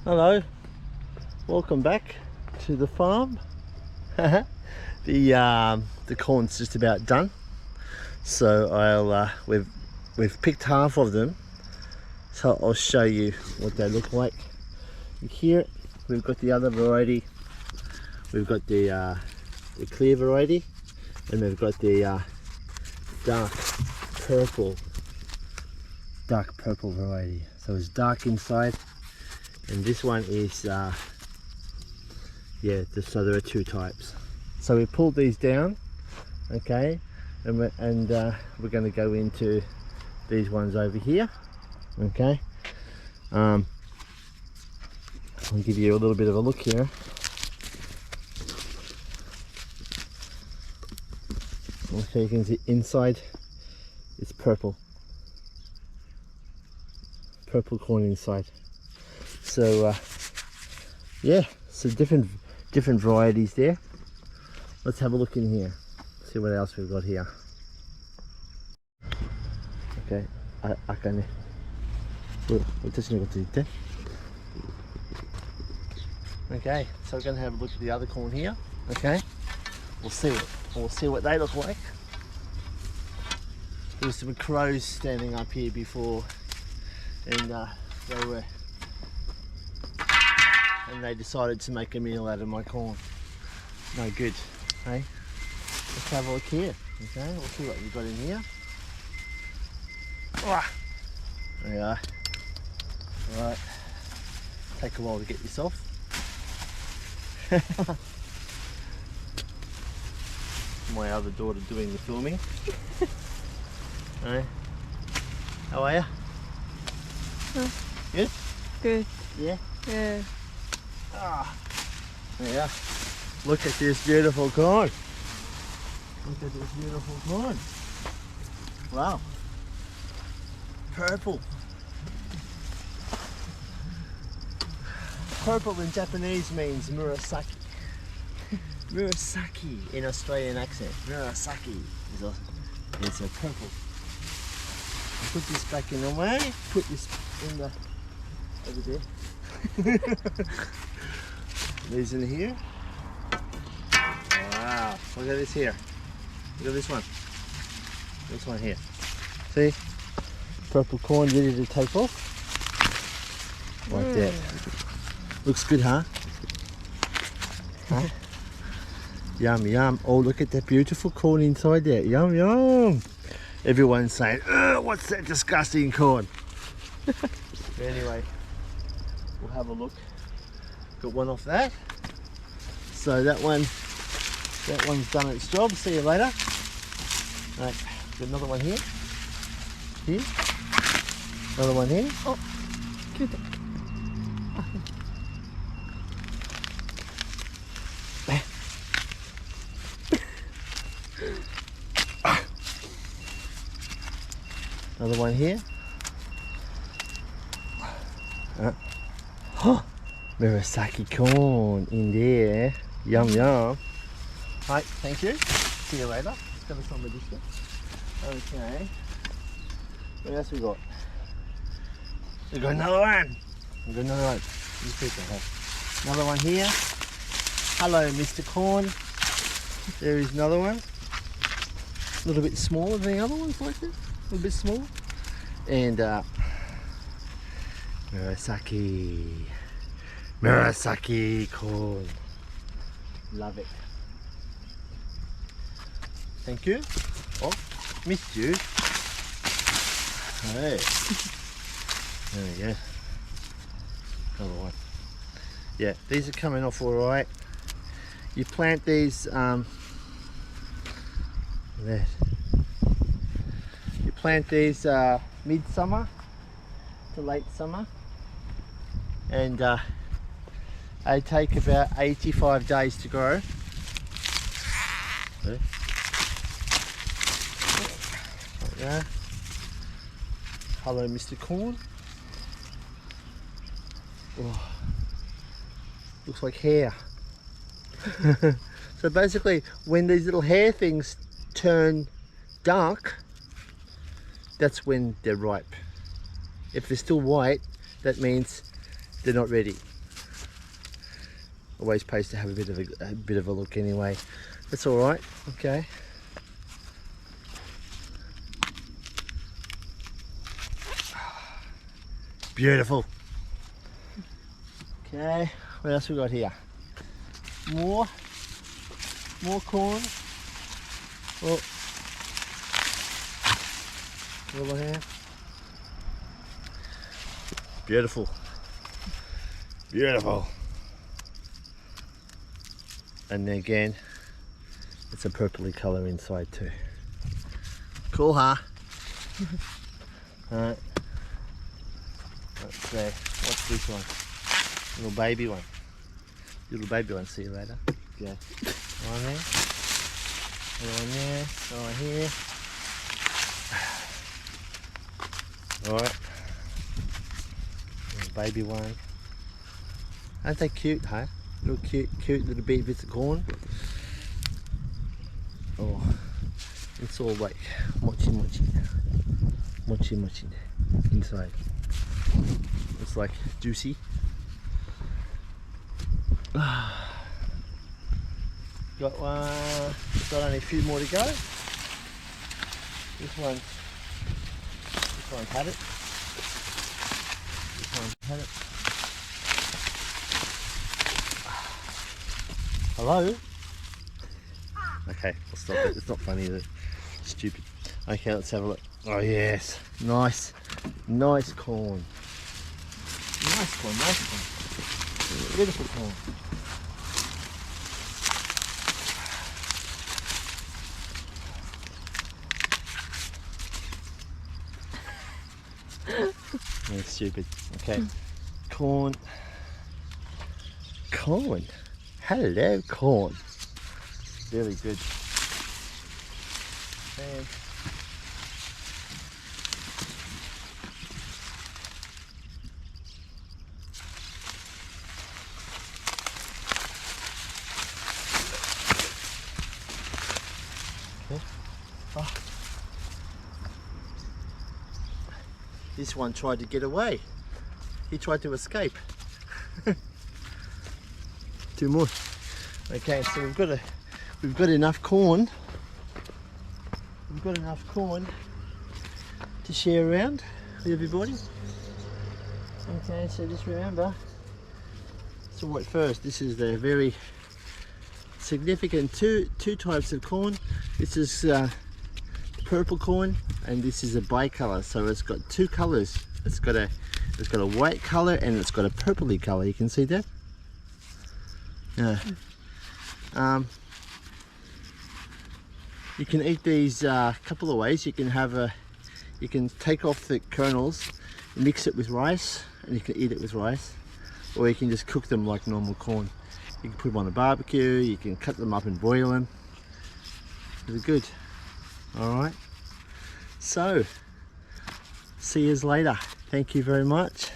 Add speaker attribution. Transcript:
Speaker 1: Hello, welcome back to the farm. The corn's just about done, so we've picked half of them, so I'll show you what they look like. Here we've got the other variety. We've got the clear variety, and we've got the dark purple variety. So it's dark inside, and this one is so there are two types. So we pulled these down, okay, and we're going to go into these ones over here, okay. I'll give you a little bit of a look here. Okay, you can see inside it's purple corn inside. So yeah, so different varieties there. Let's have a look in here, see what else we've got here. Okay, akan ni. Ito sinagot. Okay, so we're going to have a look at the other corn here. Okay, we'll see what they look like. There were some crows standing up here before, and they decided to make a meal out of my corn. No good. Hey, let's have a look here. Okay, we'll see what we've got in here. There you are. Alright, take a while to get this off. My other daughter doing the filming. Hey, how are you? Good?
Speaker 2: Good.
Speaker 1: Yeah?
Speaker 2: Yeah.
Speaker 1: There you are. Look at this beautiful corn. Look at this beautiful corn. Wow. Purple. Purple in Japanese means murasaki. Murasaki in Australian accent. Murasaki is a purple. Put this back in the way. Put this in the over there. These in here. Wow! Look at this here. Look at this one. This one here. See? Purple corn ready to take off. Like that. Looks good, huh? Huh? Yum, yum. Oh, look at that beautiful corn inside there. Yum, yum. Everyone's saying, ugh, what's that disgusting corn? Anyway, we'll have a look. Got one off that. So that one's done its job. See you later. Right, got another one here. Here. Another one here.
Speaker 2: Oh, cute.
Speaker 1: Another one here. Murasaki corn in there. Yum yum. Right, thank you. See you later. Let's go to some of this stuff. Okay. What else we got? We got another one. We got another one. These people have another one here. Hello, Mr. Corn. There is another one. A little bit smaller than the other ones, like that. A little bit smaller. And Murasaki corn. Love it. Thank you. Oh, missed you. Hey. There we go. Another one. Yeah, these are coming off all right. You plant these there. You plant these midsummer to late summer, and they take about 85 days to grow. Like that. Hello, Mr. Corn. Oh, looks like hair. So basically, when these little hair things turn dark, that's when they're ripe. If they're still white, that means they're not ready. Always pays to have a bit of a look anyway. That's all right. Okay. Beautiful. Okay, what else we got here? More corn. Oh, over here. Beautiful. Beautiful. And then again, it's a purpley colour inside too. Cool, huh? Alright. Let's see. What's this one? Little baby one. Little baby one. See you later. Yeah. One there. One there. One here. Alright. Little baby one. Aren't they cute, huh? Little cute little baby bits of corn. Oh, it's all like mochi inside. It's like juicy. Got one. Got only a few more to go. This one's had it. This one's had it. Hello? Okay, I'll stop it. It's not funny, is it? Stupid. Okay, let's have a look. Oh yes, nice corn. Nice corn. Beautiful corn. That's stupid. Okay, corn. Hello, corn. Very good. And okay. Oh. This one tried to get away. He tried to escape. Two more. Okay, so we've got enough corn. We've got enough corn to share around with everybody. Okay, so just remember. So what first? This is the very significant two types of corn. This is purple corn, and this is a bicolor. So it's got two colors. It's got a white color and it's got a purpley color. You can see that. Yeah. You can eat these a couple of ways. You can take off the kernels, mix it with rice, and you can eat it with rice, or you can just cook them like normal corn. You can put them on a barbecue. You can cut them up and boil them. They're good. All right. So, see you later. Thank you very much.